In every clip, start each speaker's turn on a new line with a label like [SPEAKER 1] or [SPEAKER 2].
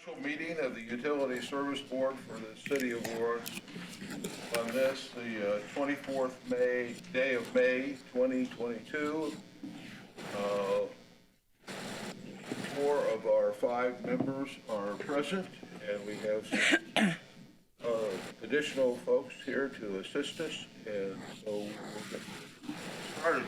[SPEAKER 1] Special meeting of the Utility Service Board for the City of Lawrence on this, the 24th day of May 2022. 4 of our 5 members are present, and we have some additional folks here to assist us, and so we'll get started.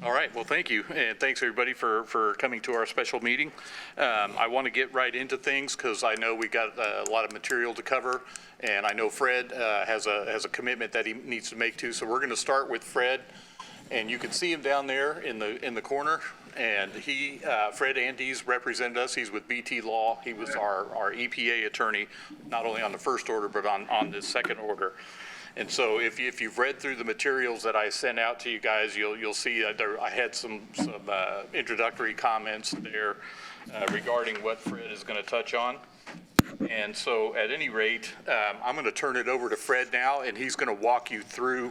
[SPEAKER 2] All right, well, thank you, and thanks everybody for coming to our special meeting. I want to get right into things because I know we got a lot of material to cover, and I know Fred has a commitment that he needs to make too. So we're going to start with Fred, and you can see him down there in the corner. And Fred Andes represented us. He's with BT Law. He was our EPA attorney, not only on the first order but on the second order. And so if you've read through the materials that I sent out to you guys, you'll see I had some introductory comments there regarding what Fred is going to touch on. And so at any rate, I'm going to turn it over to Fred now, and he's going to walk you through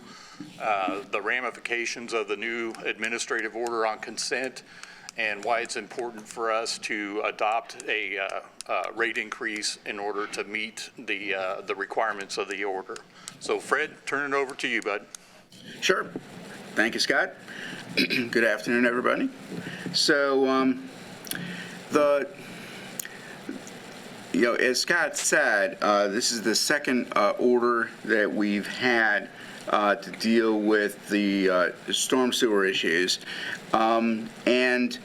[SPEAKER 2] the ramifications of the new administrative order on consent and why it's important for us to adopt a rate increase in order to meet the requirements of the order. So Fred, turn it over to you, bud.
[SPEAKER 3] Sure. Thank you, Scott. Good afternoon, everybody. So as Scott said, this is the second order that we've had to deal with the storm sewer issues. And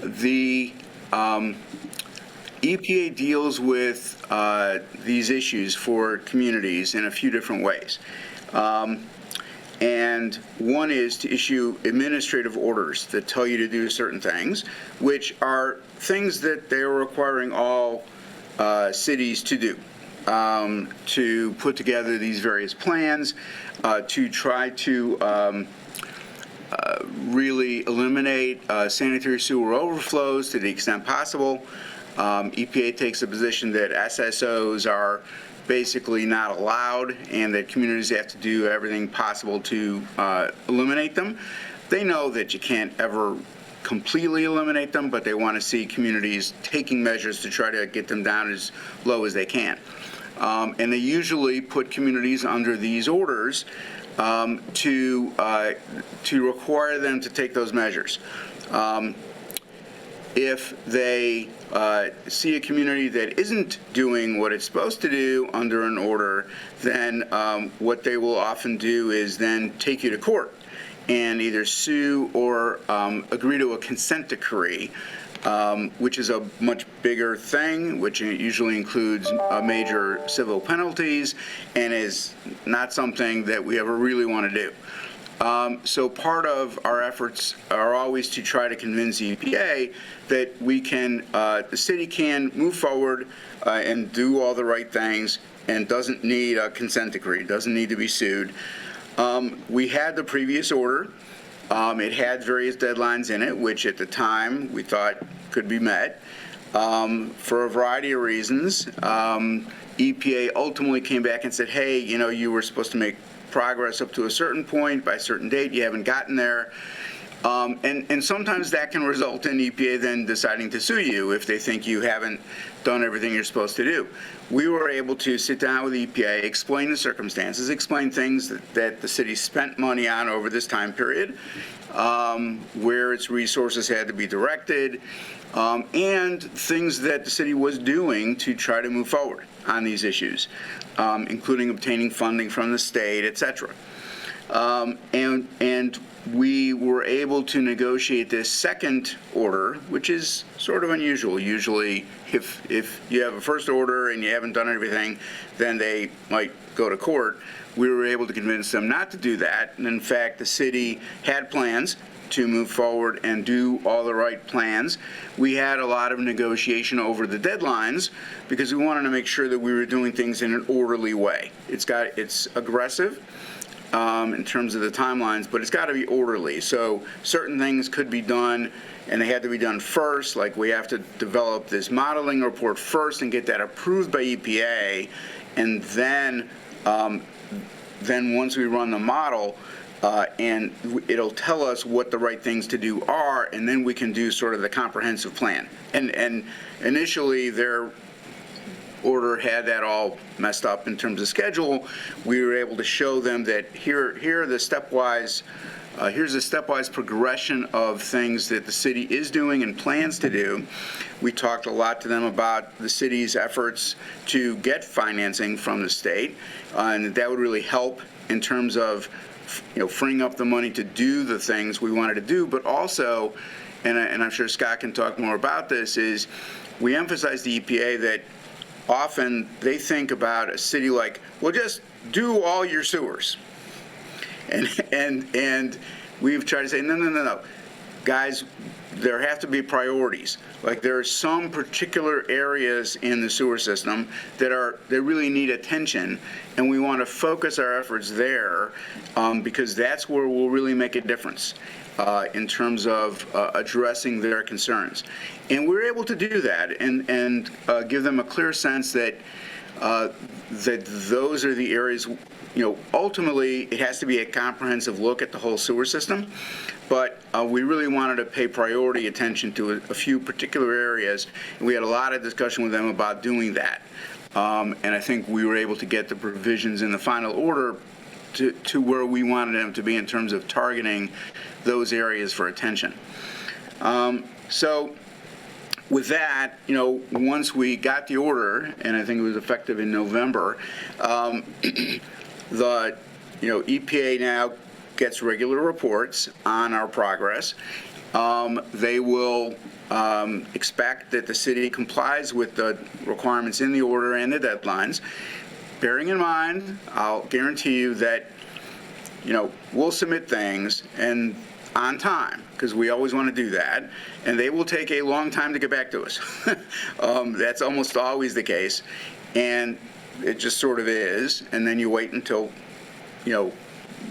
[SPEAKER 3] the EPA deals with these issues for communities in a few different ways. And one is to issue administrative orders that tell you to do certain things, which are things that they're requiring all cities to do, to put together these various plans, to try to really eliminate sanitary sewer overflows to the extent possible. EPA takes the position that SSOs are basically not allowed and that communities have to do everything possible to eliminate them. They know that you can't ever completely eliminate them, but they want to see communities taking measures to try to get them down as low as they can. And they usually put communities under these orders to require them to take those measures. If they see a community that isn't doing what it's supposed to do under an order, then what they will often do is then take you to court and either sue or agree to a consent decree, which is a much bigger thing, which usually includes major civil penalties and is not something that we ever really want to do. So part of our efforts are always to try to convince the EPA that we can, the city can move forward and do all the right things and doesn't need a consent decree, doesn't need to be sued. We had the previous order. It had various deadlines in it, which at the time we thought could be met. For a variety of reasons, EPA ultimately came back and said, hey, you were supposed to make progress up to a certain point by a certain date. You haven't gotten there. And sometimes that can result in EPA then deciding to sue you if they think you haven't done everything you're supposed to do. We were able to sit down with EPA, explain the circumstances, explain things that the city spent money on over this time period, where its resources had to be directed, and things that the city was doing to try to move forward on these issues, including obtaining funding from the state, et cetera. And we were able to negotiate this second order, which is sort of unusual. Usually, if you have a first order and you haven't done everything, then they might go to court. We were able to convince them not to do that. And in fact, the city had plans to move forward and do all the right plans. We had a lot of negotiation over the deadlines because we wanted to make sure that we were doing things in an orderly way. It's aggressive in terms of the timelines, but it's got to be orderly. So certain things could be done, and they had to be done first. Like we have to develop this modeling report first and get that approved by EPA, and then once we run the model, and it'll tell us what the right things to do are, and then we can do sort of the comprehensive plan. And initially, their order had that all messed up in terms of schedule. We were able to show them that here are the stepwise, here's a stepwise progression of things that the city is doing and plans to do. We talked a lot to them about the city's efforts to get financing from the state, and that would really help in terms of, freeing up the money to do the things we wanted to do, but also, and I'm sure Scott can talk more about this, is we emphasize the EPA that often they think about a city like, well, just do all your sewers. And we've tried to say, no. Guys, there have to be priorities. Like, there are some particular areas in the sewer system that really need attention, and we want to focus our efforts there because that's where we'll really make a difference in terms of addressing their concerns. And we're able to do that and give them a clear sense that those are the areas. Ultimately, it has to be a comprehensive look at the whole sewer system, but we really wanted to pay priority attention to a few particular areas, and we had a lot of discussion with them about doing that. And I think we were able to get the provisions in the final order to where we wanted them to be in terms of targeting those areas for attention. So with that, once we got the order, and I think it was effective in November, the EPA now gets regular reports on our progress. They will expect that the city complies with the requirements in the order and the deadlines. Bearing in mind, I'll guarantee you that we'll submit things and on time, because we always want to do that, and they will take a long time to get back to us. That's almost always the case, and it just sort of is, and then you wait until,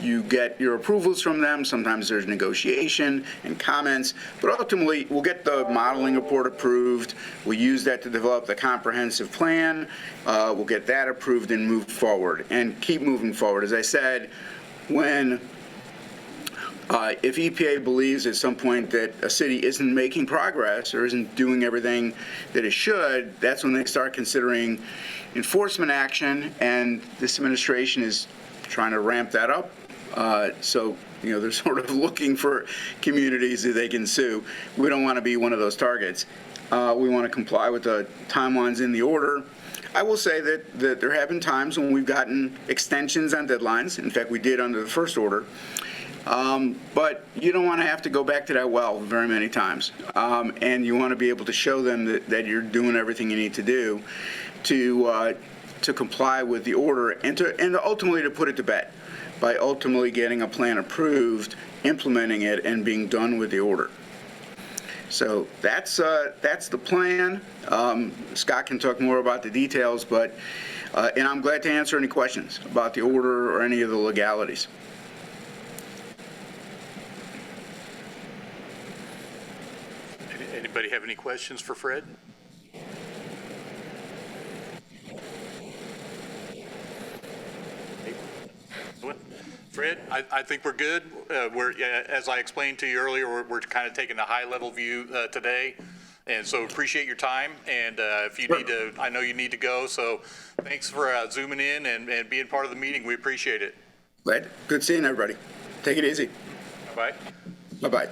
[SPEAKER 3] you get your approvals from them. Sometimes there's negotiation and comments, but ultimately we'll get the modeling report approved. We'll use that to develop the comprehensive plan. We'll get that approved and move forward and keep moving forward. As I said, if EPA believes at some point that a city isn't making progress or isn't doing everything that it should, that's when they start considering enforcement action, and this administration is trying to ramp that up. So they're sort of looking for communities that they can sue. We don't want to be one of those targets. We want to comply with the timelines in the order. I will say that there have been times when we've gotten extensions on deadlines. In fact, we did under the first order. But you don't want to have to go back to that well very many times. And you want to be able to show them that you're doing everything you need to do to comply with the order and ultimately to put it to bed by ultimately getting a plan approved, implementing it, and being done with the order. So that's the plan. Scott can talk more about the details, but and I'm glad to answer any questions about the order or any of the legalities.
[SPEAKER 2] Anybody have any questions for Fred? Fred, I think we're good. As I explained to you earlier, we're kind of taking a high-level view today, and so appreciate your time. And if you need to, I know you need to go, so thanks for zooming in and being part of the meeting. We appreciate it.
[SPEAKER 3] Glad. Good seeing everybody. Take it easy.
[SPEAKER 2] Bye-bye.
[SPEAKER 3] Bye-bye.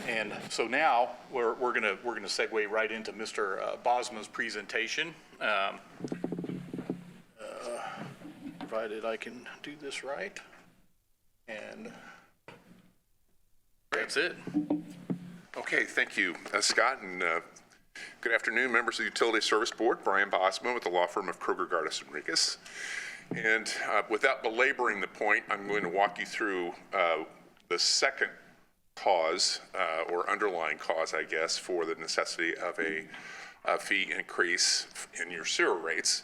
[SPEAKER 2] And so now we're gonna segue right into Mr. Bosma's presentation. Provided I can do this right. And that's it.
[SPEAKER 4] Okay, thank you, Scott, and good afternoon, members of the Utility Service Board. Brian Bosma with the law firm of Kroger, Gardis, and Rigas. And without belaboring the point, I'm going to walk you through the second cause, or underlying cause, I guess, for the necessity of a fee increase in your sewer rates.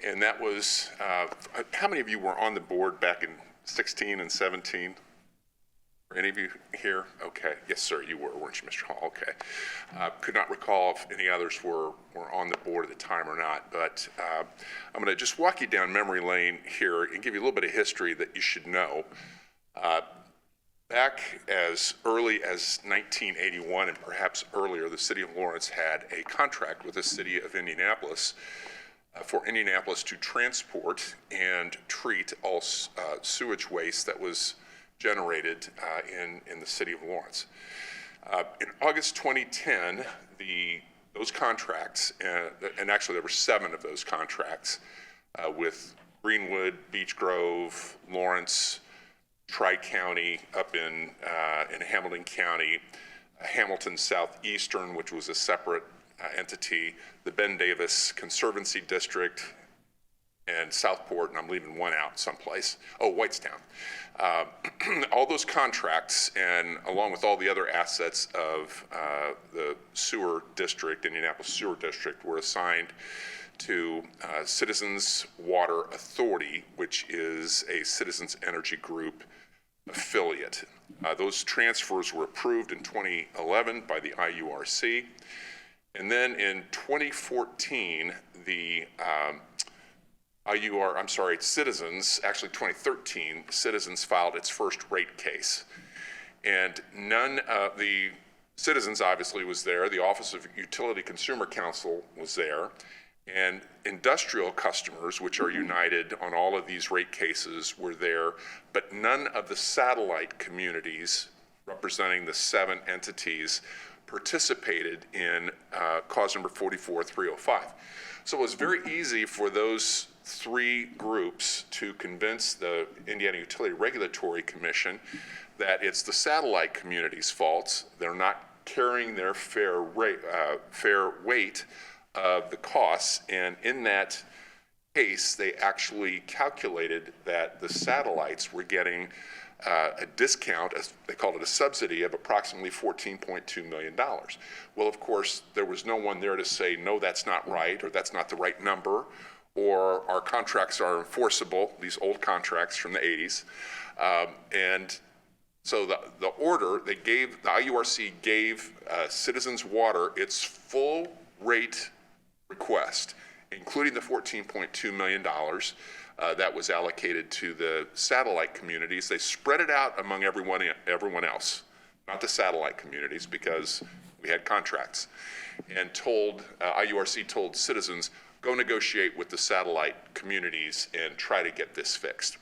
[SPEAKER 4] And that was, how many of you were on the board back in 16 and 17? Were any of you here? Okay. Yes, sir, you were, weren't you, Mr. Hall? Okay. Could not recall if any others were on the board at the time or not, but I'm going to just walk you down memory lane here and give you a little bit of history that you should know. Back as early as 1981 and perhaps earlier, the city of Lawrence had a contract with the city of Indianapolis for Indianapolis to transport and treat all sewage waste that was generated in the city of Lawrence. In August 2010, those contracts, and actually there were 7 of those contracts with Greenwood, Beech Grove, Lawrence, Tri-County up in Hamilton County, Hamilton Southeastern, which was a separate entity, the Ben Davis Conservancy District, and Southport, and I'm leaving one out someplace. Oh, Whitestown. All those contracts, and along with all the other assets of the sewer district, Indianapolis Sewer District, were assigned to Citizens Water Authority, which is a Citizens Energy Group affiliate. Those transfers were approved in 2011 by the IURC. And then in 2014, the Citizens, actually 2013, Citizens filed its first rate case. And none of the Citizens obviously was there. The Office of Utility Consumer Counsel was there. And industrial customers, which are united on all of these rate cases, were there, but none of the satellite communities representing the 7 entities participated in cause number 44305. So it was very easy for those 3 groups to convince the Indiana Utility Regulatory Commission that it's the satellite community's faults. They're not carrying their fair weight of the costs, and in that case, they actually calculated that the satellites were getting a discount, as they called it, a subsidy of approximately $14.2 million. Well, of course, there was no one there to say, no, that's not right, or that's not the right number, or our contracts are enforceable, these old contracts from the 80s. And so the order, the IURC gave Citizens Water its full rate request, including the $14.2 million that was allocated to the satellite communities. They spread it out among everyone else, not the satellite communities, because we had contracts, and IURC told Citizens, go negotiate with the satellite communities and try to get this fixed.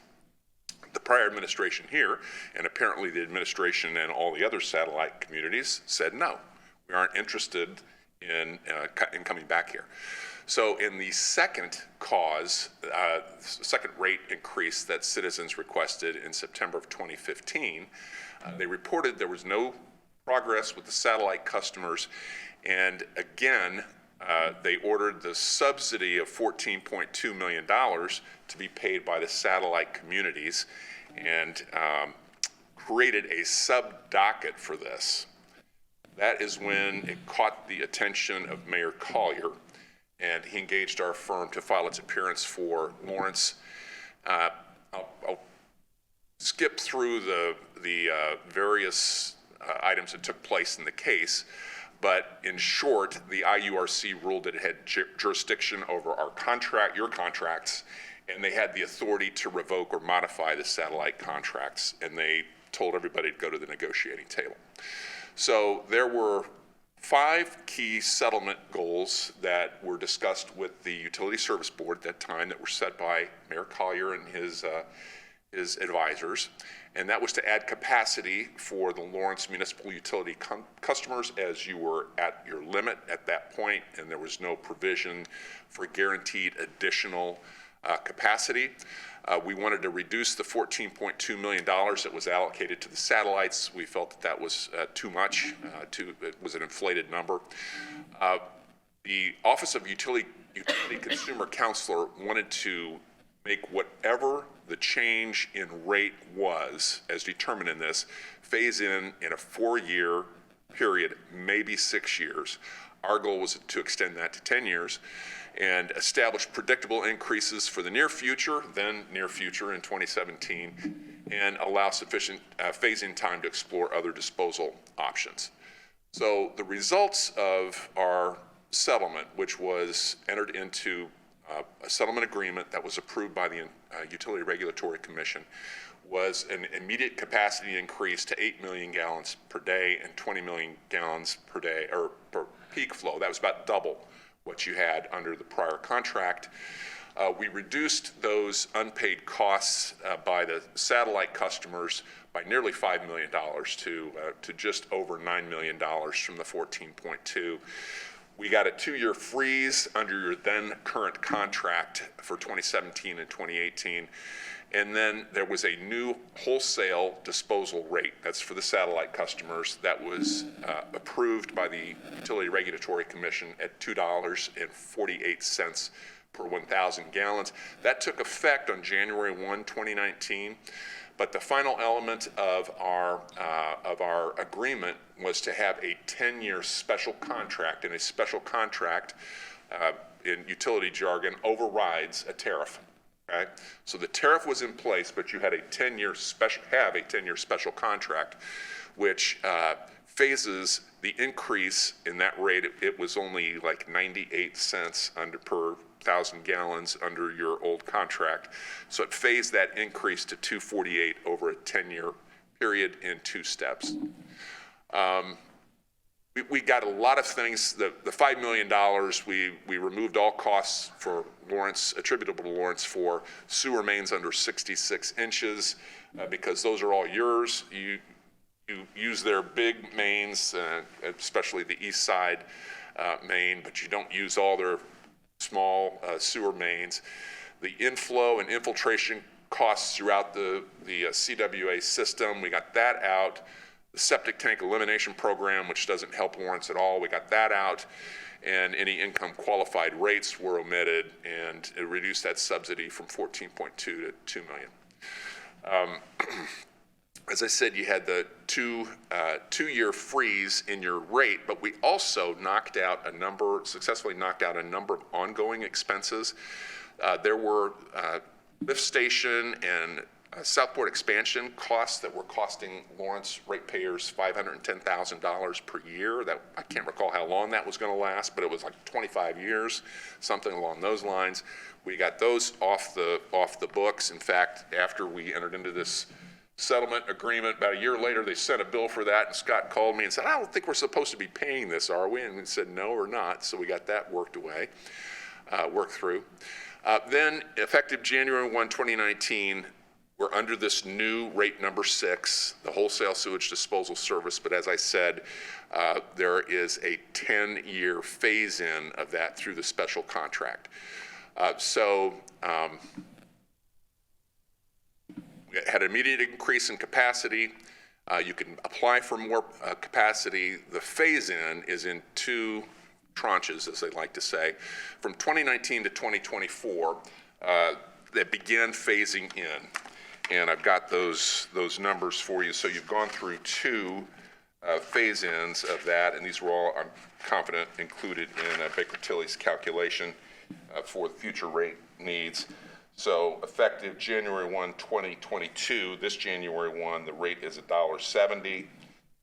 [SPEAKER 4] The prior administration here, and apparently the administration and all the other satellite communities, said no, we aren't interested in coming back here. So in the second cause, second rate increase that Citizens requested in September of 2015, they reported there was no progress with the satellite customers, and again, they ordered the subsidy of $14.2 million to be paid by the satellite communities, and created a sub-docket for this. That is when it caught the attention of Mayor Collier, and he engaged our firm to file its appearance for Lawrence. I'll skip through the various items that took place in the case, but in short, the IURC ruled that it had jurisdiction over your contracts, and they had the authority to revoke or modify the satellite contracts, and they told everybody to go to the negotiating table. So there were 5 key settlement goals that were discussed with the Utility Service Board at that time that were set by Mayor Collier and his advisors, and that was to add capacity for the Lawrence municipal utility customers, as you were at your limit at that point, and there was no provision for guaranteed additional capacity. We wanted to reduce the $14.2 million that was allocated to the satellites. We felt that that was too much, it was an inflated number. The Office of Utility Consumer Counselor wanted to make whatever the change in rate was, as determined in this, phase in a 4-year period, maybe 6 years. Our goal was to extend that to 10 years and establish predictable increases for the near future, then near future in 2017, and allow sufficient phasing time to explore other disposal options. So the results of our settlement, which was entered into a settlement agreement that was approved by the Utility Regulatory Commission, was an immediate capacity increase to 8 million gallons per day and 20 million gallons per day, or per peak flow. That was about double what you had under the prior contract. We reduced those unpaid costs by the satellite customers by nearly $5 million to just over $9 million from the 14.2. We got a 2-year freeze under your then current contract for 2017 and 2018. And then there was a new wholesale disposal rate, that's for the satellite customers, that was approved by the Utility Regulatory Commission at $2.48 per 1,000 gallons. That took effect on January 1, 2019. But the final element of our agreement was to have a 10-year special contract, and a special contract in utility jargon overrides a tariff. Okay? So the tariff was in place, but you had a 10-year special contract, which phases the increase in that rate. It was only like 98 cents per 1,000 gallons under your old contract. So it phased that increase to 248 over a 10-year period in 2 steps. We got a lot of things. The $5 million, we removed all costs for Lawrence, attributable to Lawrence, for sewer mains under 66 inches, because those are all yours. You use their big mains, especially the east side main, but you don't use all their small sewer mains. The inflow and infiltration costs throughout the CWA system, we got that out. The septic tank elimination program, which doesn't help Lawrence at all, we got that out. And any income qualified rates were omitted, and it reduced that subsidy from 14.2 to 2 million. As I said, you had the two-year freeze in your rate, but we also successfully knocked out a number of ongoing expenses. There were lift station and Southport expansion costs that were costing Lawrence ratepayers $510,000 per year. That, I can't recall how long that was going to last, but it was like 25 years, something along those lines. We got those off the books. In fact, after we entered into this settlement agreement, about a year later, they sent a bill for that, and Scott called me and said, "I don't think we're supposed to be paying this, are we?" And we said, "No, we're not." So we got that worked through. Then, effective January 1, 2019, we're under this new rate number 6, the wholesale sewage disposal service. But as I said, there is a 10-year phase-in of that through the special contract. We had an immediate increase in capacity. You can apply for more capacity. The phase-in is in 2 tranches, as they like to say. From 2019 to 2024, that began phasing in. And I've got those numbers for you. So you've gone through 2 phase-ins of that, and these were all, I'm confident, included in Baker Tilly's calculation for the future rate needs. So effective January 1, 2022, this January 1, the rate is $1.70.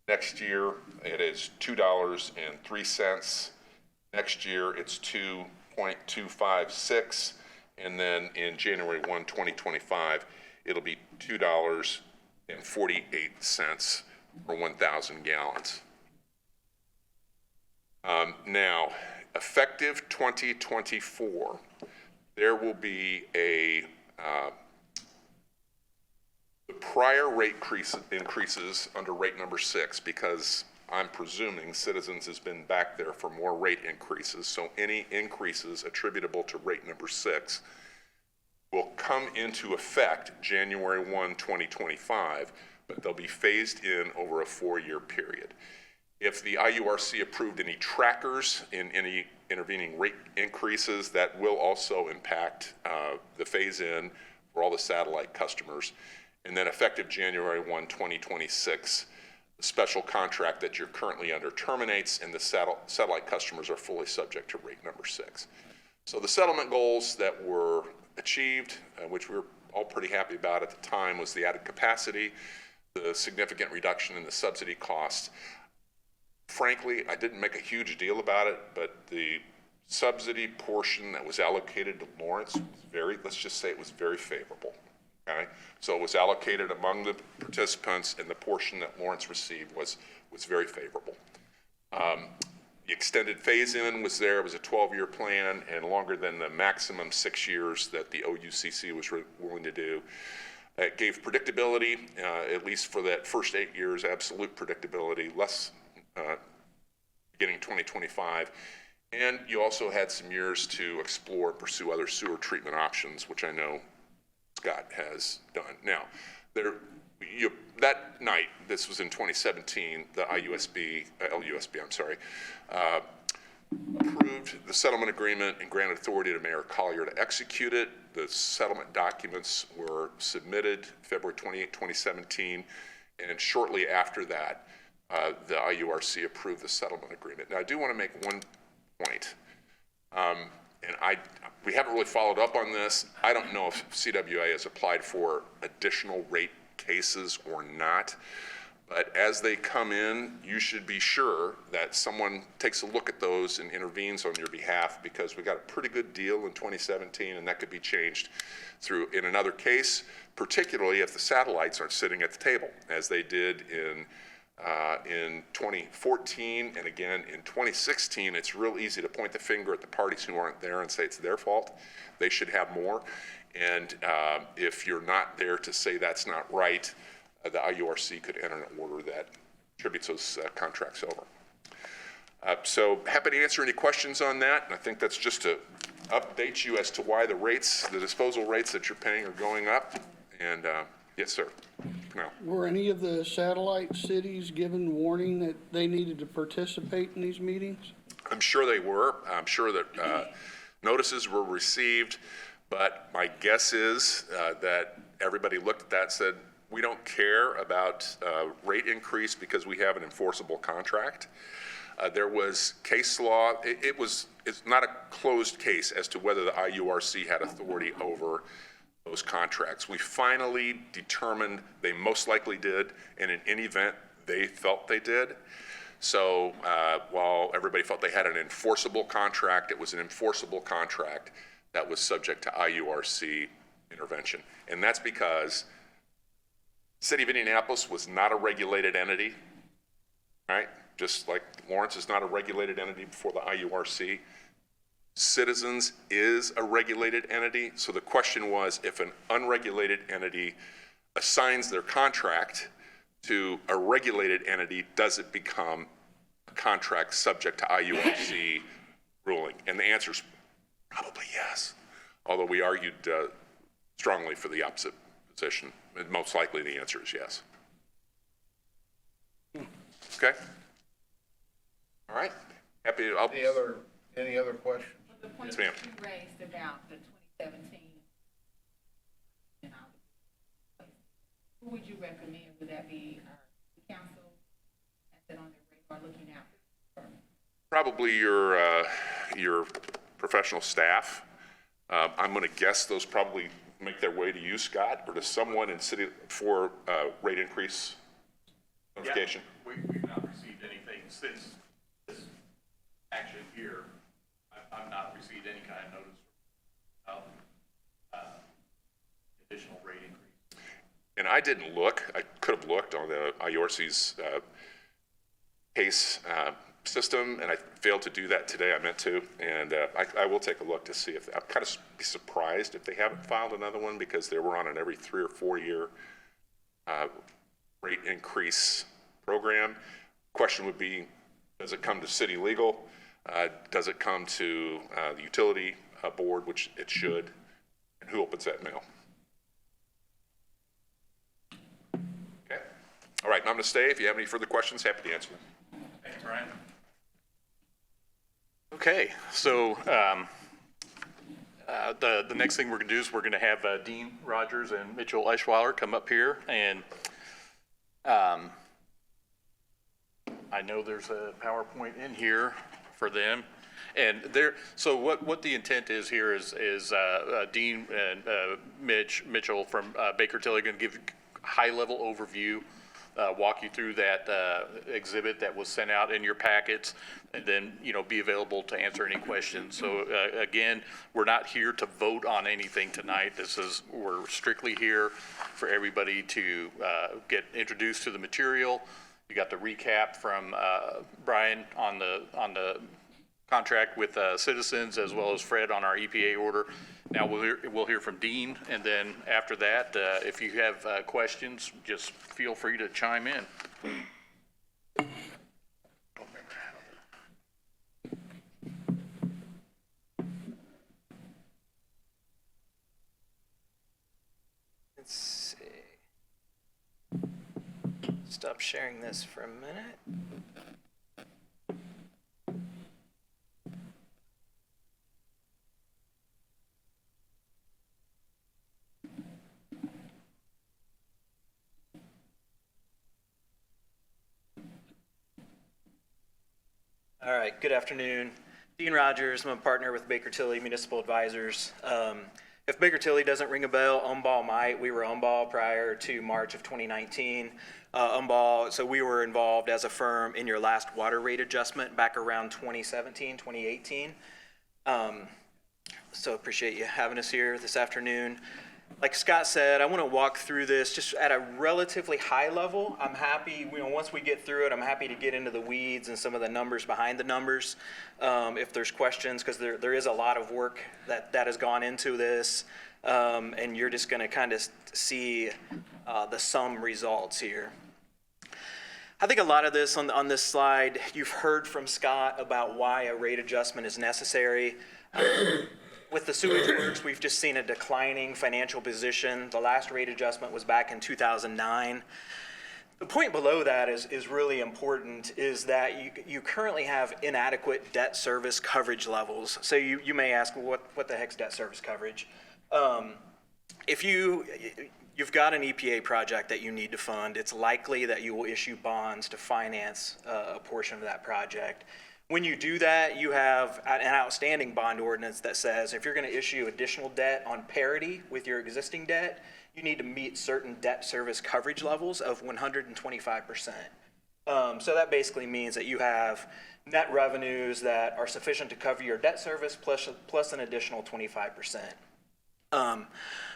[SPEAKER 4] Next year, it is $2.03. Next year, it's 2.256. And then in January 1, 2025, it'll be $2.48 per 1,000 gallons. Now, effective 2024, there will be the prior rate increases under rate number 6, because I'm presuming Citizens has been back there for more rate increases. So any increases attributable to rate number 6 will come into effect January 1, 2025, but they'll be phased in over a 4-year period. If the IURC approved any trackers in any intervening rate increases, that will also impact the phase-in for all the satellite customers. And then effective January 1, 2026, the special contract that you're currently under terminates, and the satellite customers are fully subject to rate number 6. So the settlement goals that were achieved, which we were all pretty happy about at the time, was the added capacity, the significant reduction in the subsidy costs. Frankly, I didn't make a huge deal about it, but the subsidy portion that was allocated to Lawrence was let's just say it was very favorable. Okay? So it was allocated among the participants, and the portion that Lawrence received was very favorable. The extended phase-in was there. It was a 12-year plan and longer than the maximum 6 years that the OUCC was willing to do. It gave predictability, at least for that first 8 years, absolute predictability, less beginning 2025. And you also had some years to explore and pursue other sewer treatment options, which I know Scott has done. Now, that night, this was in 2017, the LUSB, approved the settlement agreement and granted authority to Mayor Collier to execute it. The settlement documents were submitted February 28, 2017, and shortly after that, the IURC approved the settlement agreement. Now, I do want to make one point, and we haven't really followed up on this. I don't know if CWA has applied for additional rate cases or not, but as they come in, you should be sure that someone takes a look at those and intervenes on your behalf, because we got a pretty good deal in 2017, and that could be changed in another case, particularly if the satellites aren't sitting at the table, as they did in 2014 and again in 2016. It's real easy to point the finger at the parties who aren't there and say it's their fault. They should have more. And if you're not there to say that's not right, the IURC could enter an order that attributes those contracts over. So happy to answer any questions on that. And I think that's just to update you as to why the disposal rates that you're paying are going up. And yes, sir. No.
[SPEAKER 5] Were any of the satellite cities given warning that they needed to participate in these meetings?
[SPEAKER 4] I'm sure they were. I'm sure that notices were received, but my guess is that everybody looked at that and said, we don't care about rate increase because we have an enforceable contract. There was case law. It's not a closed case as to whether the IURC had authority over those contracts. We finally determined they most likely did, and in any event, they felt they did. So while everybody felt they had an enforceable contract, it was an enforceable contract that was subject to IURC intervention. And that's because City of Indianapolis was not a regulated entity, right? Just like Lawrence is not a regulated entity before the IURC. Citizens is a regulated entity. So the question was, if an unregulated entity assigns their contract to a regulated entity, does it become a contract subject to IURC ruling? And the answer is probably yes, although we argued strongly for the opposite position. And most likely the answer is yes. Okay? All right. Happy to.
[SPEAKER 1] Any other questions?
[SPEAKER 6] The point
[SPEAKER 4] Yes,
[SPEAKER 6] that
[SPEAKER 4] ma'am.
[SPEAKER 6] you raised about the 2017, who would you recommend? Would that be our council? Has that on their radar looking out?
[SPEAKER 4] Probably your professional staff. I'm going to guess those probably make their way to you, Scott, or to someone in city for rate increase notification.
[SPEAKER 2] Yeah, we've not received anything since this action here. I've not received any kind of notice of additional rate increase.
[SPEAKER 4] And I didn't look. I could have looked on the IURC's case system, and I failed to do that today. I meant to, and I will take a look to see if I'm kind of be surprised if they haven't filed another one, because they were on an every 3 or 4 year rate increase program. Question would be, does it come to city legal? Does it come to the utility board, which it should? And who opens that mail? Okay. All right, I'm going to stay. If you have any further questions, happy to answer them.
[SPEAKER 2] Thanks, Brian. Okay, so the next thing we're going to do is we're going to have Dean Rogers and Mitchell Eschweiler come up here, and I know there's a PowerPoint in here for them. And so what the intent is here is Dean and Mitchell from Baker Tilly going to give a high-level overview walk you through that exhibit that was sent out in your packets, and then, be available to answer any questions. So again, we're not here to vote on anything tonight. We're strictly here for everybody to get introduced to the material. You got the recap from Brian on the contract with Citizens, as well as Fred on our EPA order. Now we'll hear from Dean, and then after that, if you have questions, just feel free to chime in.
[SPEAKER 7] Let's see. Stop sharing this for a minute. All right, good afternoon. Dean Rogers, I'm a partner with Baker Tilly Municipal Advisors. If Baker Tilly doesn't ring a bell, Umball might. We were Umball prior to March of 2019. So we were involved as a firm in your last water rate adjustment back around 2017, 2018. So appreciate you having us here this afternoon. Like Scott said, I want to walk through this just at a relatively high level. I'm happy, once we get through it, I'm happy to get into the weeds and some of the numbers behind the numbers. If there's questions, because there is a lot of work that has gone into this, and you're just going to kind of see the sum results here. I think a lot of this on this slide, you've heard from Scott about why a rate adjustment is necessary. With the sewage works, we've just seen a declining financial position. The last rate adjustment was back in 2009. The point below that is really important, is that you currently have inadequate debt service coverage levels. So you may ask, well, what the heck's debt service coverage? If you've got an EPA project that you need to fund, it's likely that you will issue bonds to finance a portion of that project. When you do that, you have an outstanding bond ordinance that says if you're going to issue additional debt on parity with your existing debt, you need to meet certain debt service coverage levels of 125%. So that basically means that you have net revenues that are sufficient to cover your debt service plus an additional 25%.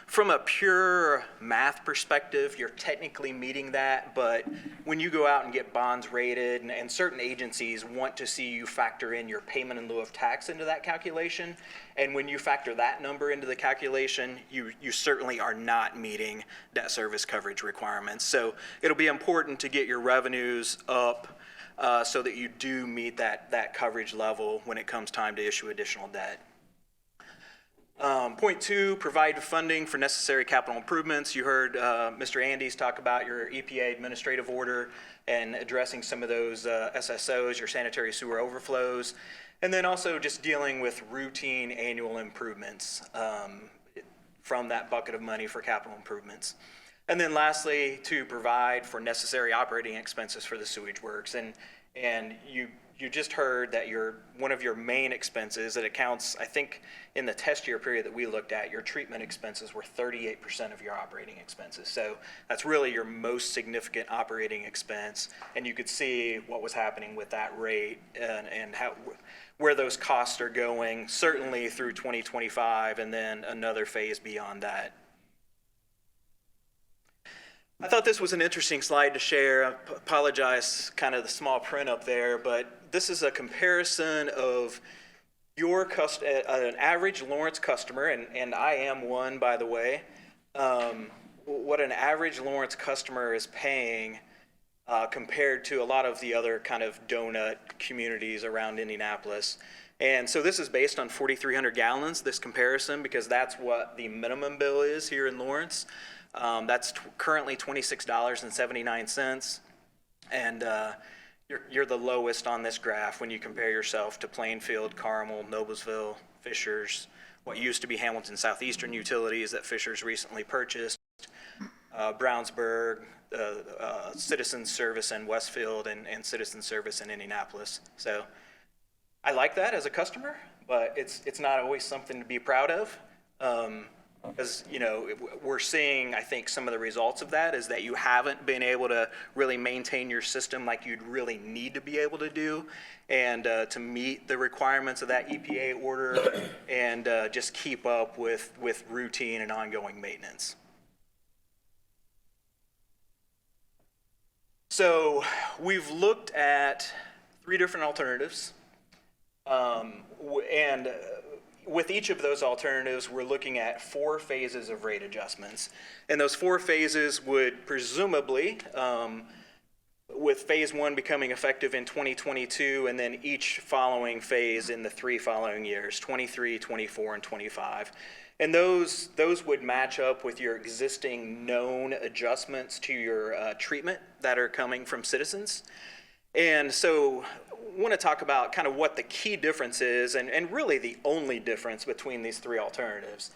[SPEAKER 7] From a pure math perspective, you're technically meeting that, but when you go out and get bonds rated, and certain agencies want to see you factor in your payment in lieu of tax into that calculation, and when you factor that number into the calculation, you certainly are not meeting debt service coverage requirements. So it'll be important to get your revenues up so that you do meet that coverage level when it comes time to issue additional debt. Point two, provide funding for necessary capital improvements. You heard Mr. Andes talk about your EPA administrative order and addressing some of those SSOs, your sanitary sewer overflows, and then also just dealing with routine annual improvements from that bucket of money for capital improvements. And then lastly, to provide for necessary operating expenses for the sewage works. And you just heard that one of your main expenses that accounts, I think in the test year period that we looked at, your treatment expenses were 38% of your operating expenses. So that's really your most significant operating expense. And you could see what was happening with that rate and where those costs are going, certainly through 2025 and then another phase beyond that. I thought this was an interesting slide to share. I apologize, kind of the small print up there, but this is a comparison of an average Lawrence customer, and I am one, by the way, what an average Lawrence customer is paying compared to a lot of the other kind of donut communities around Indianapolis. And so this is based on 4,300 gallons, this comparison, because that's what the minimum bill is here in Lawrence. That's currently $26.79, and you're the lowest on this graph when you compare yourself to Plainfield, Carmel, Noblesville, Fishers, what used to be Hamilton Southeastern Utilities that Fishers recently purchased, Brownsburg, Citizens Service in Westfield, and Citizens Service in Indianapolis. So I like that as a customer, but it's not always something to be proud of. Because, we're seeing, I think, some of the results of that is that you haven't been able to really maintain your system like you'd really need to be able to do, and to meet the requirements of that EPA order, and just keep up with routine and ongoing maintenance. So we've looked at 3 different alternatives, and with each of those alternatives, we're looking at 4 phases of rate adjustments. And those 4 phases would presumably, with phase 1 becoming effective in 2022, and then each following phase in the 3 following years, 23, 24, and 25. And those would match up with your existing known adjustments to your treatment that are coming from citizens. And so I want to talk about kind of what the key difference is, and really the only difference between these 3 alternatives.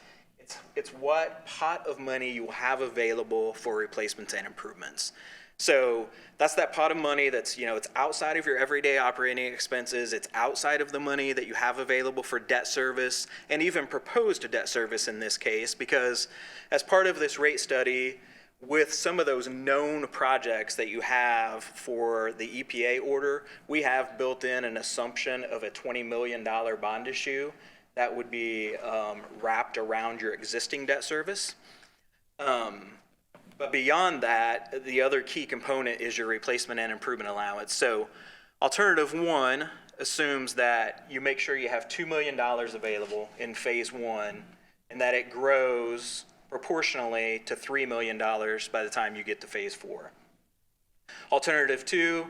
[SPEAKER 7] It's what pot of money you will have available for replacements and improvements. So that's that pot of money that's, it's outside of your everyday operating expenses. It's outside of the money that you have available for debt service, and even proposed debt service in this case, because as part of this rate study, with some of those known projects that you have for the EPA order, we have built in an assumption of a $20 million bond issue that would be wrapped around your existing debt service. But beyond that, the other key component is your replacement and improvement allowance. So alternative 1 assumes that you make sure you have $2 million available in phase 1, and that it grows proportionally to $3 million by the time you get to phase 4. Alternative 2,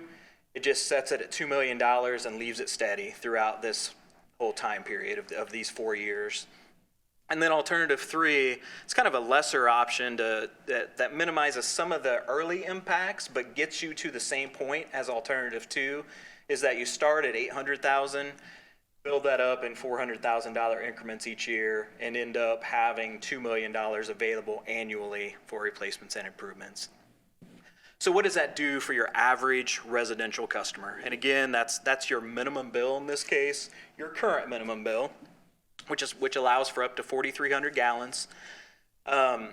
[SPEAKER 7] it just sets it at $2 million and leaves it steady throughout this whole time period of these 4 years. And then alternative 3, it's kind of a lesser option that minimizes some of the early impacts, but gets you to the same point as alternative 2, is that you start at $800,000, build that up in $400,000 increments each year, and end up having $2 million available annually for replacements and improvements. So what does that do for your average residential customer? And again, that's your minimum bill in this case, your current minimum bill, which allows for up to 4,300 gallons. I'll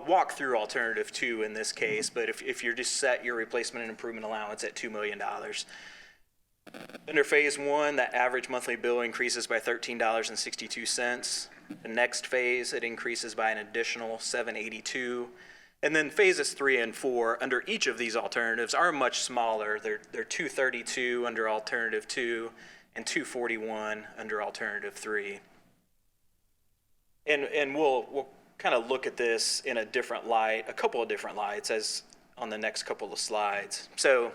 [SPEAKER 7] walk through alternative 2 in this case, but if you're just set your replacement and improvement allowance at $2 million. Under phase 1, that average monthly bill increases by $13.62. The next phase, it increases by an additional $7.82. And then phases 3 and 4, under each of these alternatives, are much smaller. They're $232 under alternative 2 and $241 under alternative 3. And we'll kind of look at this in a different light, a couple of different lights, as on the next couple of slides. So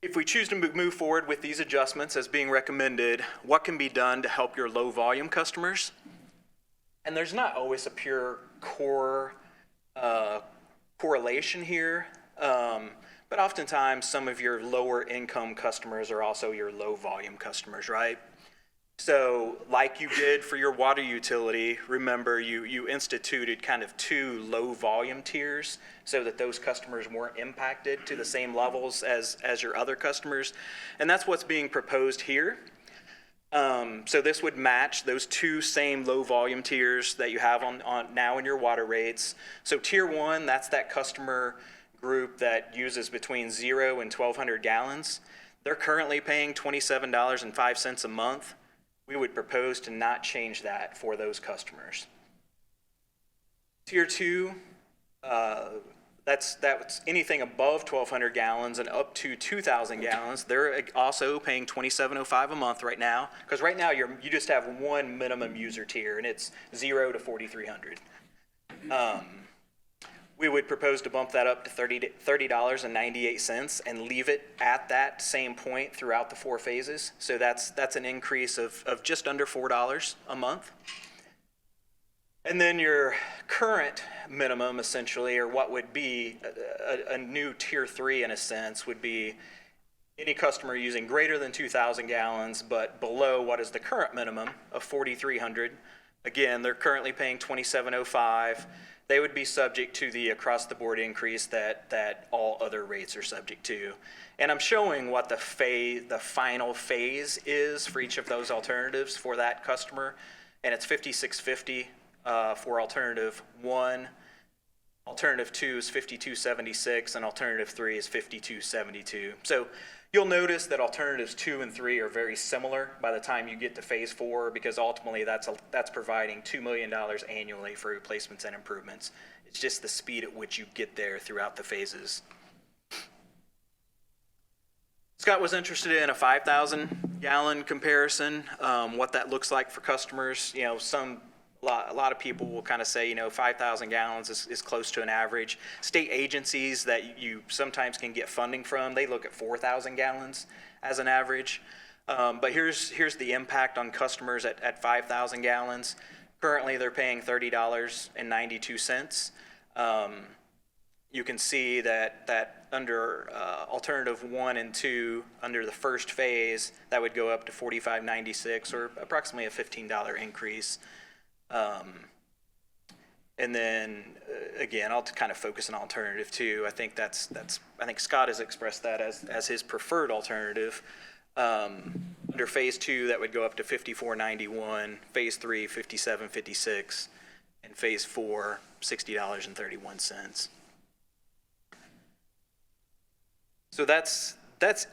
[SPEAKER 7] if we choose to move forward with these adjustments as being recommended, what can be done to help your low volume customers? And there's not always a pure correlation here, but oftentimes some of your lower income customers are also your low volume customers, right? So like you did for your water utility, remember you instituted kind of 2 low volume tiers so that those customers weren't impacted to the same levels as your other customers. And that's what's being proposed here. So this would match those 2 same low volume tiers that you have on now in your water rates. So tier 1, that's that customer group that uses between 0 and 1,200 gallons. They're currently paying $27.05 a month. We would propose to not change that for those customers. Tier 2, that's anything above 1,200 gallons and up to 2,000 gallons. They're also paying $27.05 a month right now, because right now you just have one minimum user tier, and it's 0 to 4,300. We would propose to bump that up to $30.98 and leave it at that same point throughout the 4 phases. So that's an increase of just under $4 a month. And then your current minimum, essentially, or what would be a new tier 3 in a sense, would be any customer using greater than 2,000 gallons, but below what is the current minimum of 4,300. Again, they're currently paying $27.05. they would be subject to the across-the-board increase that all other rates are subject to. And I'm showing what the final phase is for each of those alternatives for that customer, and it's $56.50 for alternative 1. Alternative 2 is $52.76, and alternative 3 is $52.72. So you'll notice that alternatives 2 and 3 are very similar by the time you get to phase 4, because ultimately that's providing $2 million annually for replacements and improvements. It's just the speed at which you get there throughout the phases. Scott was interested in a 5,000 gallon comparison, what that looks like for customers. You know, a lot of people will kind of say, 5,000 gallons is close to an average. State agencies that you sometimes can get funding from, they look at 4,000 gallons as an average. But here's the impact on customers at 5,000 gallons. Currently, they're paying $30.92. You can see that under alternative 1 and 2, under the first phase, that would go up to $45.96, or approximately a $15 increase. And then again, I'll kind of focus on alternative 2. I think I think Scott has expressed that as his preferred alternative. Under phase 2, that would go up to $54.91, phase 3, $57.56, and phase 4, $60.31. So that's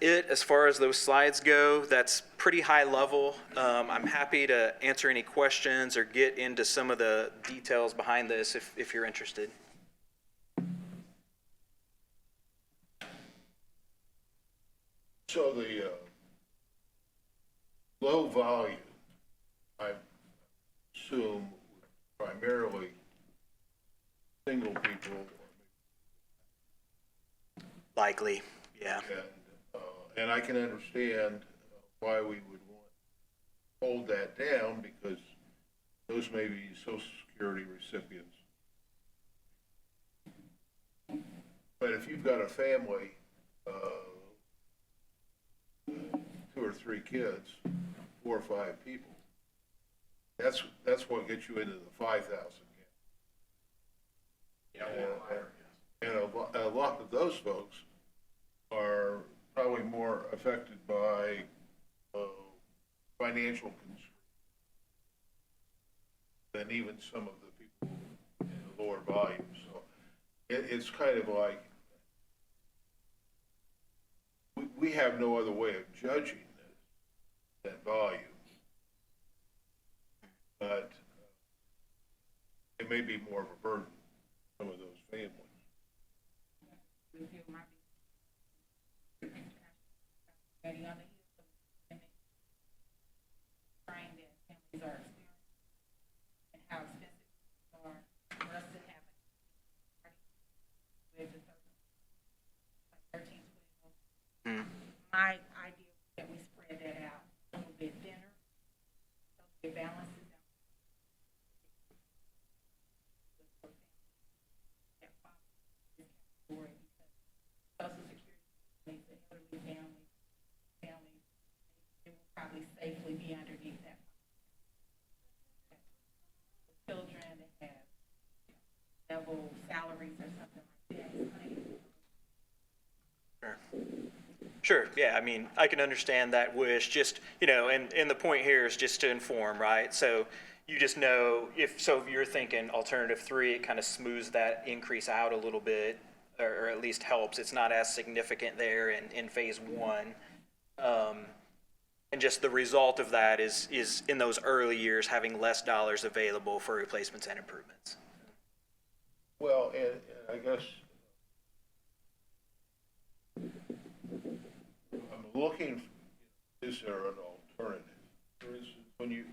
[SPEAKER 7] it as far as those slides go. That's pretty high level. I'm happy to answer any questions or get into some of the details behind this if you're interested.
[SPEAKER 1] So the low volume, I assume, primarily single people.
[SPEAKER 7] Likely, yeah.
[SPEAKER 1] And I can understand why we would want to hold that down, because those may be Social Security recipients. But if you've got a family, 2 or 3 kids, 4 or 5 people, that's what gets you into the 5,000. And a lot of those folks are probably more affected by financial constraints than even some of the people in the lower volume. So it's kind of like we have no other way of judging that volume, but it may be more of a burden for some of those families.
[SPEAKER 6] Trying that families are experiencing and how expensive they are for us to have with the 13, 12. My idea was that we spread that out a little bit thinner, so it balances out. That category, because Social Security, the elderly families, it will probably safely be underneath that. The children that have level salaries or something like that.
[SPEAKER 7] Sure, yeah, I mean, I can understand that wish, just, and the point here is just to inform, right? So you just know, if you're thinking alternative 3, it kind of smooths that increase out a little bit, or at least helps. It's not as significant there in phase 1. And just the result of that is in those early years having less dollars available for replacements and improvements.
[SPEAKER 1] Well, and I guess I'm looking, is there an alternative? For instance, when you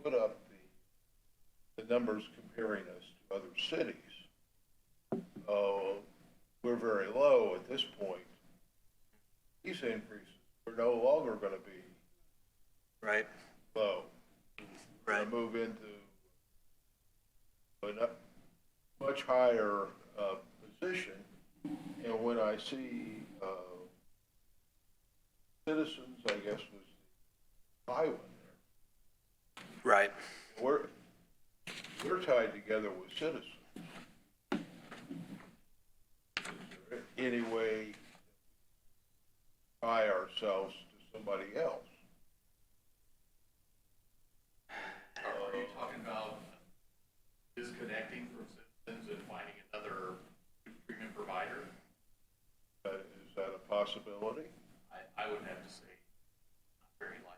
[SPEAKER 1] put up the numbers comparing us to other cities, we're very low at this point. These increases are no longer going to be
[SPEAKER 7] Right.
[SPEAKER 1] low.
[SPEAKER 7] Right.
[SPEAKER 1] We're going to move into a much higher position. And when I see Citizens, I guess, was the high one there.
[SPEAKER 7] Right.
[SPEAKER 1] We're tied together with Citizens. any way tie ourselves to somebody else.
[SPEAKER 2] Are you talking about disconnecting from citizens and finding another treatment provider?
[SPEAKER 1] Is that a possibility?
[SPEAKER 2] I would have to say, not very likely.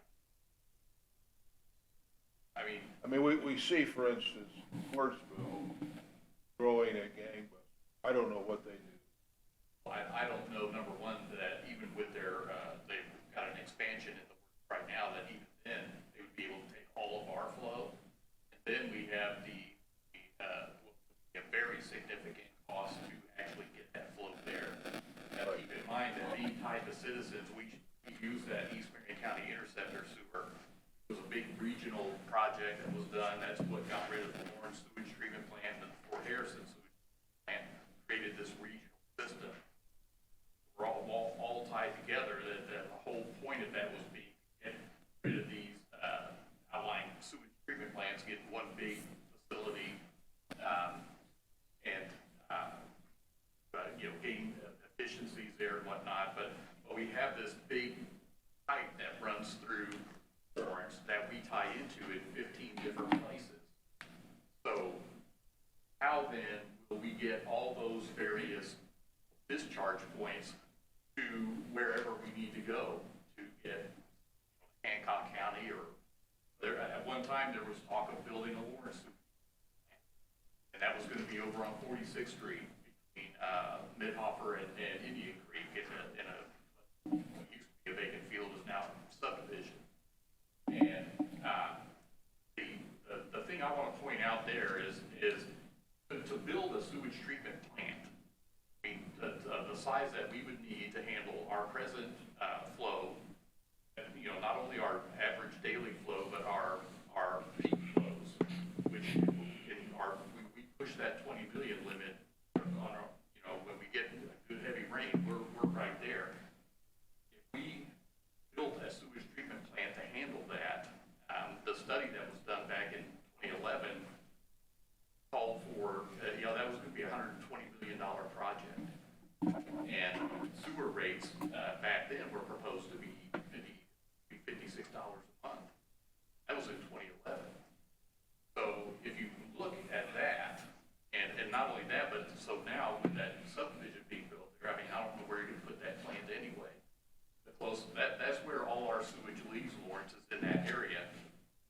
[SPEAKER 1] I mean, we see, for instance, Portsmouth growing at gangbusters. I don't know what they do.
[SPEAKER 2] I don't know, number one, that even with their, they've got an expansion in the works right now, that even then, they would be able to take all of our flow. And then we have a very significant cost to actually get that flow there. Now, keep in mind that being tied to citizens, we use that East Marion County Interceptor sewer. It was a big regional project that was done. That's what got rid of the Lawrence sewage treatment plant and the Fort Harrison sewage plant, created this regional system. We're all tied together. That the whole point of that was being get rid of these outlying sewage treatment plants, get one big facility, and gain efficiencies there and whatnot. But we have this big pipe that runs through Lawrence that we tie into in 15 different places. So how then will we get all those various discharge points to wherever we need to go to get Hancock County, or there, at one time there was talk of building a Lawrence sewage plant, and that was going to be over on 46th Street between Midhoffer and Indian Creek in a what used to be a vacant field is now subdivision. And the thing I want to point out there is to build a sewage treatment plant. I mean, the size that we would need to handle our present flow, not only our average daily flow, but our peak flows, which we push that 20 million limit on our, when we get good heavy rain, we're right there. If we built a sewage treatment plant to handle that, the study that was done back in 2011 called for, that was going to be a $120 million project. And sewer rates back then were proposed to be $56 a month. That was in 2011. So if you look at that, and not only that, but so now with that subdivision being built there, I don't know where you're going to put that plant anyway. That's where all our sewage leaves Lawrence, is in that area.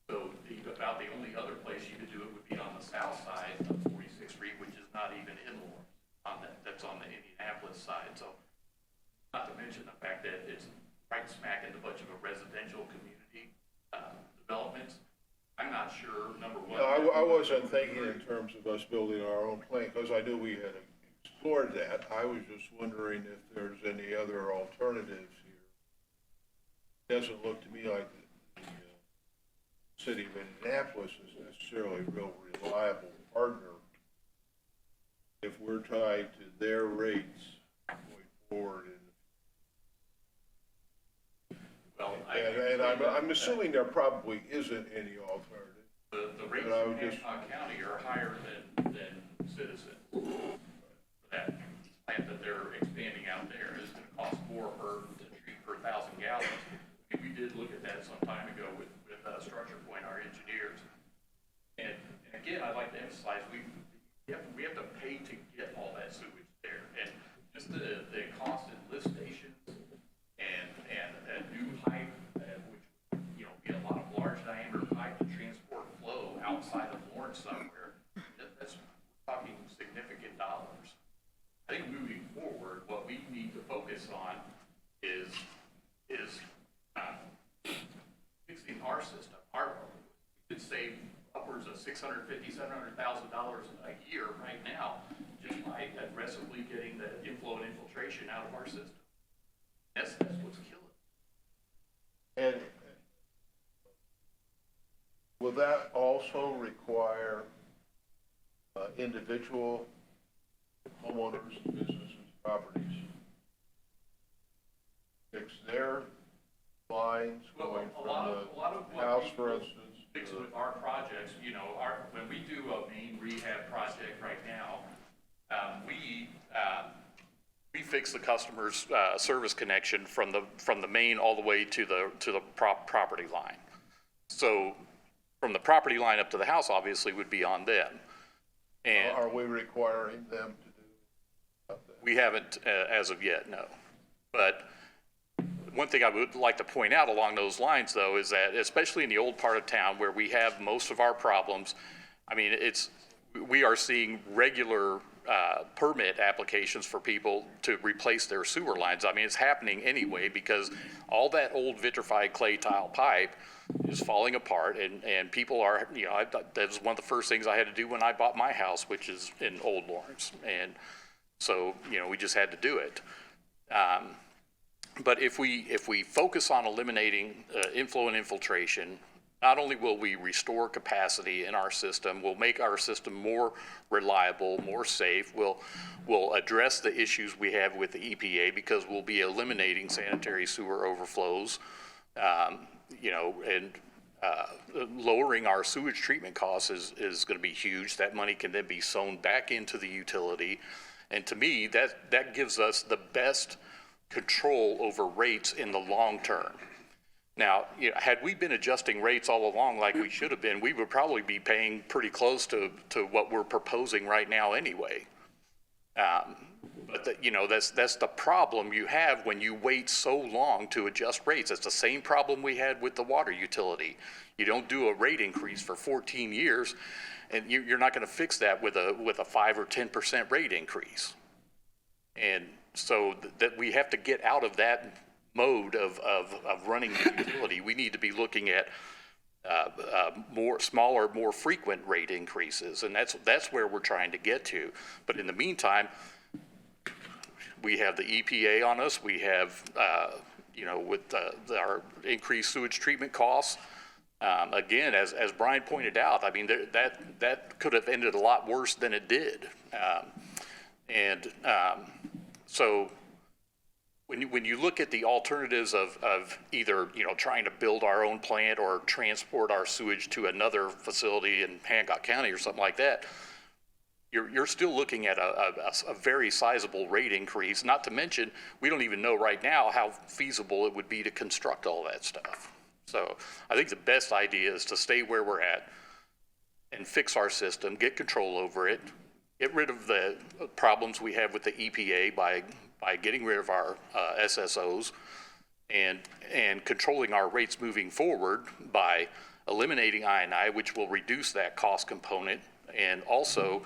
[SPEAKER 2] So about the only other place you could do it would be on the south side of 46th Street, which is not even in Lawrence. That's on the Indianapolis side. So not to mention the fact that it's right smack in the bunch of a residential community developments. I'm not sure, number one.
[SPEAKER 1] No, I wasn't thinking in terms of us building our own plant, because I knew we had explored that. I was just wondering if there's any other alternatives here. Doesn't look to me like the city of Indianapolis is necessarily a real reliable partner if we're tied to their rates going forward.
[SPEAKER 2] Well,
[SPEAKER 1] And I'm assuming there probably isn't any alternative.
[SPEAKER 2] The rates in Hancock County are higher than Citizens. That plant that they're expanding out there is going to cost more per treat per 1,000 gallons. We did look at that some time ago with Structure Point, our engineers. And again, I'd like to emphasize, we have to pay to get all that sewage there. And just the cost in lift stations and a new pipe, which be a lot of large diameter pipe to transport flow outside of Lawrence somewhere. That's talking significant dollars. I think moving forward, what we need to focus on is fixing our system. We could save upwards of $650,000, $700,000 a year right now just by aggressively getting the inflow and infiltration out of our system. That's what's killing it.
[SPEAKER 1] And will that also require individual homeowners, businesses, properties fix their lines going
[SPEAKER 2] A lot of
[SPEAKER 1] from
[SPEAKER 2] what
[SPEAKER 1] the house,
[SPEAKER 2] we
[SPEAKER 1] for instance?
[SPEAKER 2] fix with our projects, when we do a main rehab project right now, we we fix the customer's service connection from the main all the way to the property line. So from the property line up to the house, obviously, would be on them. And
[SPEAKER 1] Are we requiring them to do something?
[SPEAKER 2] we haven't as of yet, no. But one thing I would like to point out along those lines, though, is that especially in the old part of town where we have most of our problems, I mean, we are seeing regular permit applications for people to replace their sewer lines. I mean, it's happening anyway because all that old vitrified clay tile pipe is falling apart, and people are, you know, that was one of the first things I had to do when I bought my house, which is in Old Lawrence. And so, you know, we just had to do it. But if we focus on eliminating inflow and infiltration, not only will we restore capacity in our system, we'll make our system more reliable, more safe, we'll address the issues we have with the EPA because we'll be eliminating sanitary sewer overflows, you know, and lowering our sewage treatment costs is going to be huge. That money can then be sewn back into the utility. And to me, that gives us the best control over rates in the long term. Now, you know, had we been adjusting rates all along like we should have been, we would probably be paying pretty close to what we're proposing right now anyway. But you know, that's the problem you have when you wait so long to adjust rates. It's the same problem we had with the water utility. You don't do a rate increase for 14 years, and you're not going to fix that with a 5 or 10% rate increase. And so that we have to get out of that mode of running the utility. We need to be looking at smaller, more frequent rate increases, and that's where we're trying to get to. But in the meantime, we have the EPA on us. We have, you know, with our increased sewage treatment costs. Again, as Brian pointed out, I mean, that could have ended a lot worse than it did. So when you look at the alternatives of either, you know, trying to build our own plant or transport our sewage to another facility in Hancock County or something like that, you're still looking at a very sizable rate increase, not to mention we don't even know right now how feasible it would be to construct all that stuff. So I think the best idea is to stay where we're at and fix our system, get control over it, get rid of the problems we have with the EPA by getting rid of our SSOs and controlling our rates moving forward by eliminating I&I, which will reduce that cost component. And also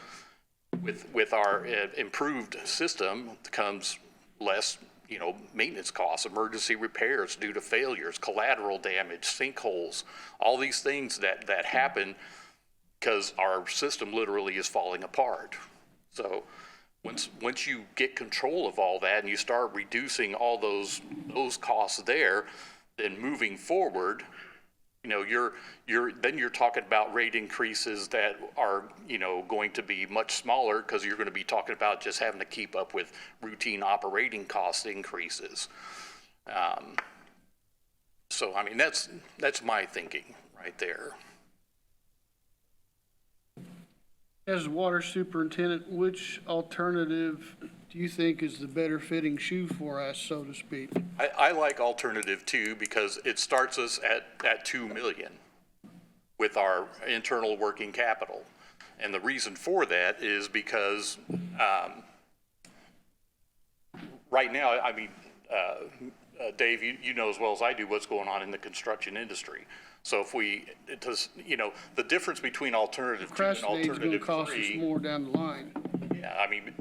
[SPEAKER 2] with our improved system comes less, you know, maintenance costs, emergency repairs due to failures, collateral damage, sinkholes, all these things that happen because our system literally is falling apart. So once you get control of all that and you start reducing all those costs there, then moving forward, you know, you're talking about rate increases that are, you know, going to be much smaller because you're going to be talking about just having to keep up with routine operating cost increases. So I mean, that's my thinking right there.
[SPEAKER 5] As water superintendent, which alternative do you think is the better fitting shoe for us, so to speak?
[SPEAKER 2] I like alternative 2 because it starts us at 2 million with our internal working capital. And the reason for that is because right now, I mean, Dave, you know as well as I do what's going on in the construction industry. So if it does, you know, the difference between alternative 2 and alternative 3.
[SPEAKER 5] Procrastinate's going to cost us more down the line.
[SPEAKER 2] Yeah, I mean,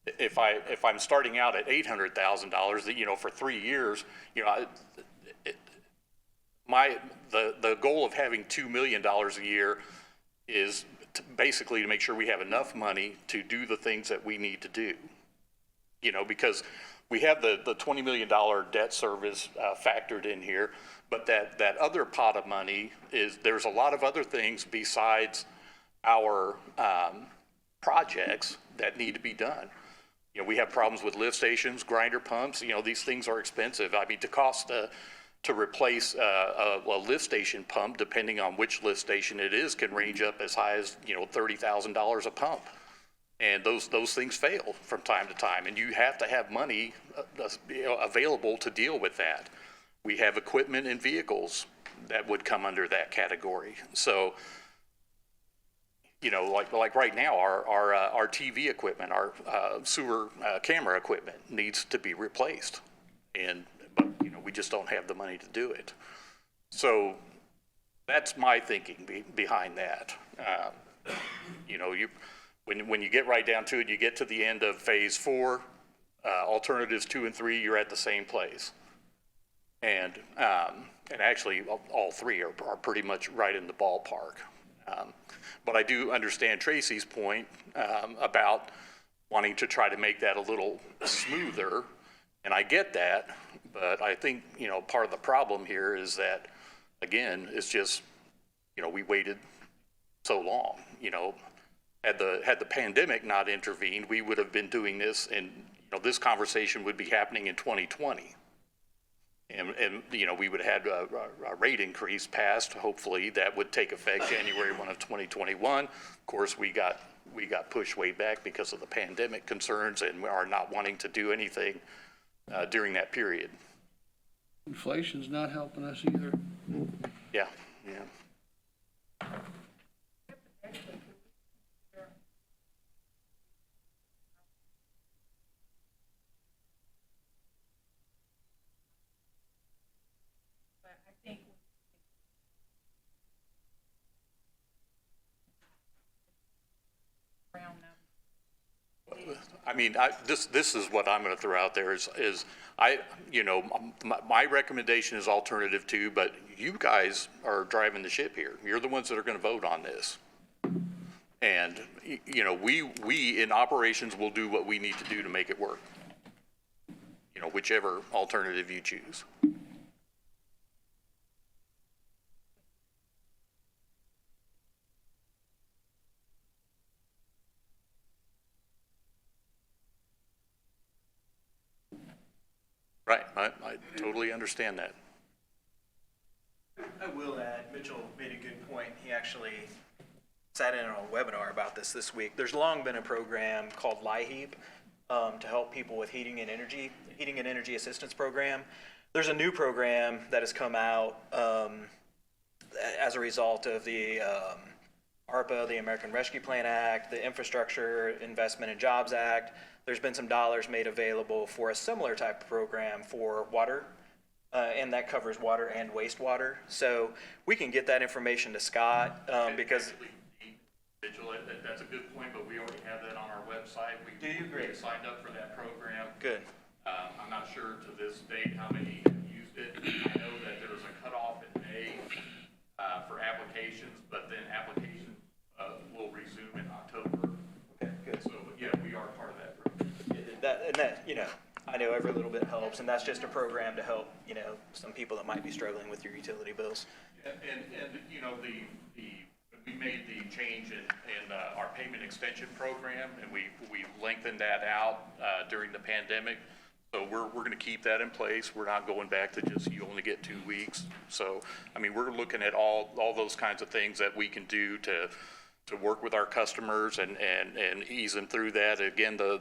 [SPEAKER 2] if I'm starting out at $800,000, you know, for 3 years, you know, the goal of having $2 million a year is basically to make sure we have enough money to do the things that we need to do. You know, because we have the $20 million debt service factored in here, but that other pot of money there's a lot of other things besides our projects that need to be done. You know, we have problems with lift stations, grinder pumps. You know, these things are expensive. I mean, the cost to replace a lift station pump, depending on which lift station it is, can range up as high as, you know, $30,000 a pump. And those things fail from time to time, and you have to have money available to deal with that. We have equipment and vehicles that would come under that category. So, like right now, our TV equipment, our sewer camera equipment needs to be replaced, but we just don't have the money to do it. So that's my thinking behind that. When you get right down to it, you get to the end of phase 4, alternatives 2 and 3, you're at the same place. And actually, all 3 are pretty much right in the ballpark. But I do understand Tracy's point about wanting to try to make that a little smoother, and I get that. But I think part of the problem here is that, again, it's just we waited so long. Had the pandemic not intervened, we would have been doing this, and this conversation would be happening in 2020. And we would have had a rate increase passed, hopefully, that would take effect January 1 of 2021. Of course, we got pushed way back because of the pandemic concerns, and we are not wanting to do anything during that period.
[SPEAKER 5] Inflation's not helping us either.
[SPEAKER 2] Yeah.
[SPEAKER 6] But I think round number.
[SPEAKER 2] I mean, this is what I'm going to throw out there is my recommendation is alternative 2, but you guys are driving the ship here. You're the ones that are going to vote on this. And, we in operations will do what we need to do to make it work. Whichever alternative you choose. Right, I totally understand that.
[SPEAKER 7] I will add, Mitchell made a good point. He actually sat in on a webinar about this week. There's long been a program called LIHEAP to help people with heating and energy assistance program. There's a new program that has come out as a result of the ARPA, the American Rescue Plan Act, the Infrastructure Investment and Jobs Act. There's been some dollars made available for a similar type of program for water, and that covers water and wastewater. So we can get that information to Scott because.
[SPEAKER 2] Vigil, that's a good point, but we already have that on our website.
[SPEAKER 7] Do you? Great.
[SPEAKER 2] We signed up for that program.
[SPEAKER 7] Good.
[SPEAKER 2] I'm not sure to this date how many have used it. I know that there was a cutoff in May for applications, but then applications will resume in October.
[SPEAKER 7] Okay, good.
[SPEAKER 2] So, yeah, we are part of that program.
[SPEAKER 7] I know every little bit helps, and that's just a program to help, some people that might be struggling with your utility bills.
[SPEAKER 2] And we made the change in our payment extension program, and we lengthened that out during the pandemic. So we're going to keep that in place. We're not going back to just you only get 2 weeks. So, we're looking at all those kinds of things that we can do to work with our customers and ease them through that. Again, I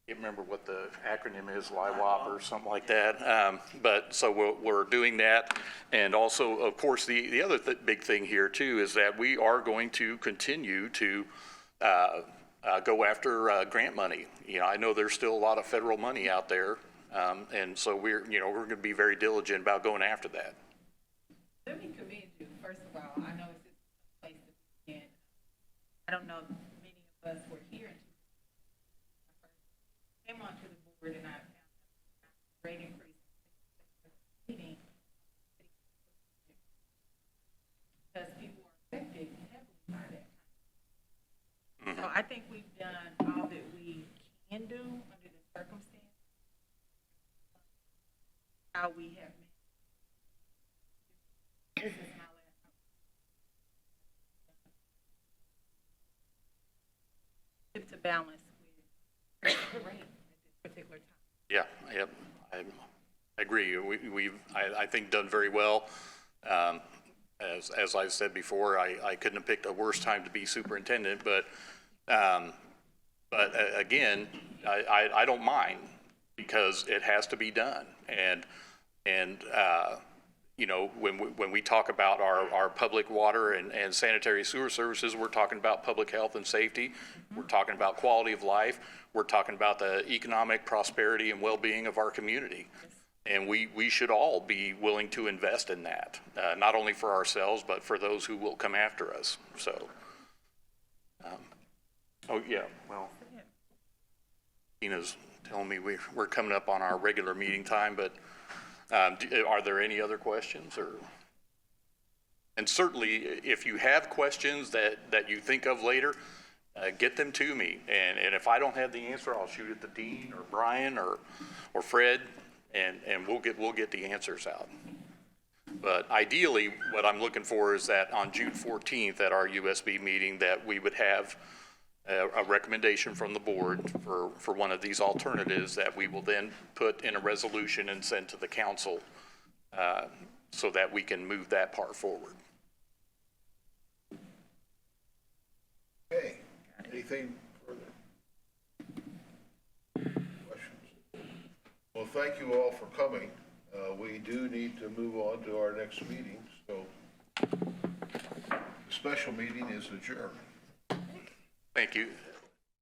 [SPEAKER 2] can't remember what the acronym is, LIWOP or something like that. But so we're doing that. And also, of course, the other big thing here too is that we are going to continue to go after grant money. I know there's still a lot of federal money out there. And so we're going to be very diligent about going after that.
[SPEAKER 6] Let me commend you, first of all. I know it's a place to begin. I don't know if many of us were here until I came onto the board, and I found a great increase in meeting because people are affected heavily by that. So I think we've done all that we can do under the circumstances. How we have managed. This is my last time. To balance with the rate at this particular time.
[SPEAKER 2] Yeah, I agree. I think done very well. As I've said before, I couldn't have picked a worse time to be superintendent, but But again, I don't mind because it has to be done. And you know, when we talk about our public water and sanitary sewer services, we're talking about public health and safety. We're talking about quality of life. We're talking about the economic prosperity and well-being of our community. And we should all be willing to invest in that, not only for ourselves, but for those who will come after us. So, oh yeah, well, Tina's telling me we're coming up on our regular meeting time, but are there any other questions or? And certainly, if you have questions that you think of later, get them to me. And if I don't have the answer, I'll shoot it to Dean or Brian or Fred, and we'll get the answers out. But ideally, what I'm looking for is that on June 14th at our USB meeting, that we would have a recommendation from the board for one of these alternatives that we will then put in a resolution and send to the council so that we can move that part forward.
[SPEAKER 1] Okay, anything further? Questions? Well, thank you all for coming. We do need to move on to our next meeting, so the special meeting is adjourned.
[SPEAKER 2] Thank you.